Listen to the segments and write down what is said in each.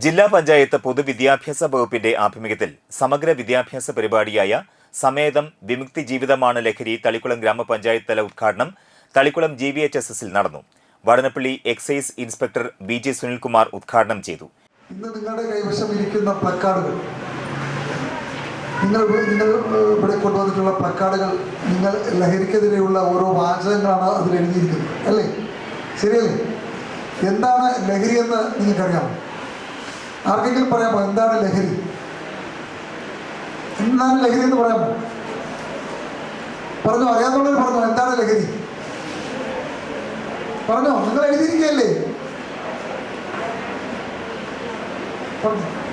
ജില്ലാ പഞ്ചായത്ത് പൊതുവിദ്യാഭ്യാസ വകുപ്പിന്റെ ആഭിമുഖ്യത്തിൽ സമഗ്ര വിദ്യാഭ്യാസ പരിപാടിയായ സമേതം വിമുക്തി ജീവിതമാണ് ലഹരി തളിക്കുളം ഗ്രാമപഞ്ചായത്ത് തല ഉദ്ഘാടനം തളിക്കുളം GVHSSൽ നടന്നു. Vadanappally excise inspector BG Sunilkumar ഉദ്ഘാടനം ചെയ്തു. ഇന്ന് നിങ്ങളുടെ കൈവശം ഇരിക്കുന്ന പ്ലക്കാർഡുകൾ, നിങ്ങൾ ഇവിടെ കൊണ്ടുവന്നിട്ടുള്ള പ്ലക്കാർഡുകൾ, നിങ്ങൾ ലഹരിക്കെതിരെയുള്ള ഓരോ വാചകങ്ങളാണ് അതിൽ എഴുതിയിരിക്കുന്നത്, അല്ലേ? ശരിയല്ലേ? എന്താണ് ലഹരി എന്ന് നിങ്ങൾക്കറിയാമോ? ആർക്കെങ്കിലും പറയാമോ എന്താണ് ലഹരി? എന്താണ് ലഹരി എന്ന് പറയാമോ? പറഞ്ഞോ, അറിയാവുന്നവർ പറഞ്ഞോ, എന്താണ് ലഹരി? പറഞ്ഞോ, നിങ്ങൾ എഴുതിയിരിക്കുകയല്ലേ?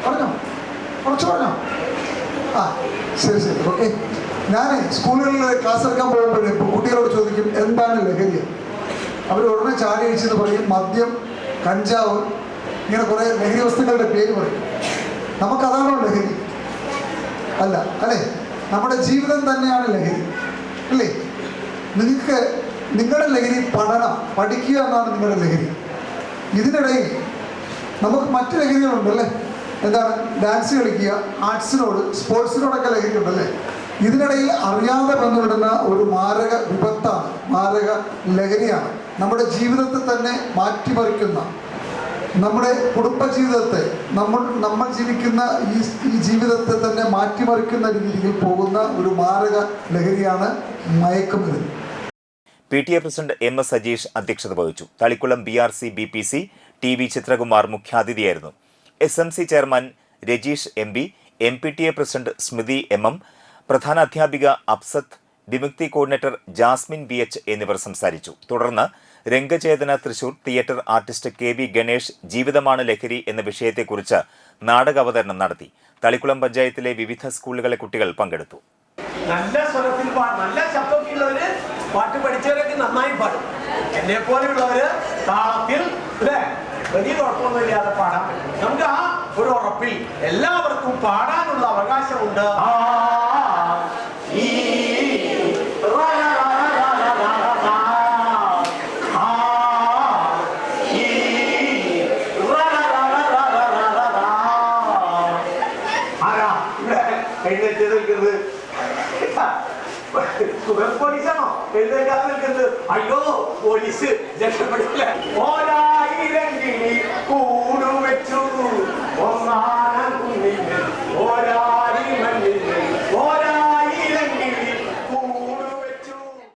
പറഞ്ഞോ, കുറച്ച് പറഞ്ഞോ. ആ, ശരി ശരി, ഓക്കെ. ഞാൻ സ്കൂളുകളിൽ ക്ലാസ് എടുക്കാൻ പോകുമ്പോഴേ കുട്ടികളോട് ചോദിക്കും എന്താണ് ലഹരി. അവർ ഉടനെ ചാടി അടിച്ചെന്ന് പറയും മദ്യം, കഞ്ചാവ്, ഇങ്ങനെ കുറേ ലഹരി വസ്തുക്കളുടെ പേര് പറയും. നമുക്കതാണോ ലഹരി? അല്ല, അല്ലേ? നമ്മുടെ ജീവിതം തന്നെയാണ് ലഹരി, അല്ലേ? നിങ്ങളുടെ ലഹരി പഠിക്കുക എന്നാണ് നിങ്ങളുടെ ലഹരി. ഇതിനിടയിൽ നമുക്ക് മറ്റു ലഹരികളുണ്ടല്ലേ? എന്താണ്? ഡാൻസ് കളിക്കുക, ആർട്സിനോട്, സ്പോർട്സിനോടൊക്കെ ലഹരി ഉണ്ടല്ലേ? ഇതിനിടയിൽ അറിയാതെ ബന്ധപ്പെടുന്ന ഒരു മാരക വിപത്താണ്, മാരക ലഹരിയാണ്. നമ്മുടെ ജീവിതത്തെ തന്നെ മാറ്റിമറിക്കുന്ന, നമ്മുടെ കുടുംബജീവിതത്തെ, നമ്മൾ ജീവിക്കുന്ന ഈ ജീവിതത്തെ തന്നെ മാറ്റിമറിക്കുന്ന രീതിയിൽ പോകുന്ന ഒരു മാരക ലഹരിയാണ് മയക്കുമരുന്ന്. PTA പ്രസിഡന്റ് MS സജീഷ് അധ്യക്ഷത വഹിച്ചു. Thalikkulam BRC BPC TV Chithrakumar മുഖ്യാതിഥിയായിരുന്നു. SMC chairman Rajeesh MB, MPTA president Smrithi MM, പ്രധാന അധ്യാപിക അബ്സത്ത്, വിമുക്തി കോർഡിനേറ്റർ ജാസ്മിൻ BH എന്നിവർ സംസാരിച്ചു. തുടർന്ന് Rangachethana Thrissur theatre artist KV Ganesh ജീവിതമാണ് ലഹരി എന്ന വിഷയത്തെക്കുറിച്ച് നാടകാവതരണം നടത്തി. തളിക്കുളം പഞ്ചായത്തിലെ വിവിധ സ്കൂളുകളിലെ കുട്ടികൾ പങ്കെടുത്തു. നല്ല സ്വരത്തിൽ നല്ല ശബ്ദമൊക്കെയുള്ളവര് പാട്ട് പഠിച്ചവരൊക്കെ നന്നായി പാടും. എന്നെ പോലെയുള്ളവര് താളത്തിൽ വലിയ കുഴപ്പമൊന്നുമില്ലാതെ പാടാൻ പറ്റും. നമുക്ക് ആ ഒരു ഉറപ്പിൽ എല്ലാവർക്കും പാടാനുള്ള അവകാശമുണ്ട്. പോലീസാണോ എഴുന്നേക്കാതെ നിൽക്കുന്നത്? അയ്യോ, പോലീസ് രക്ഷപ്പെടില്ല.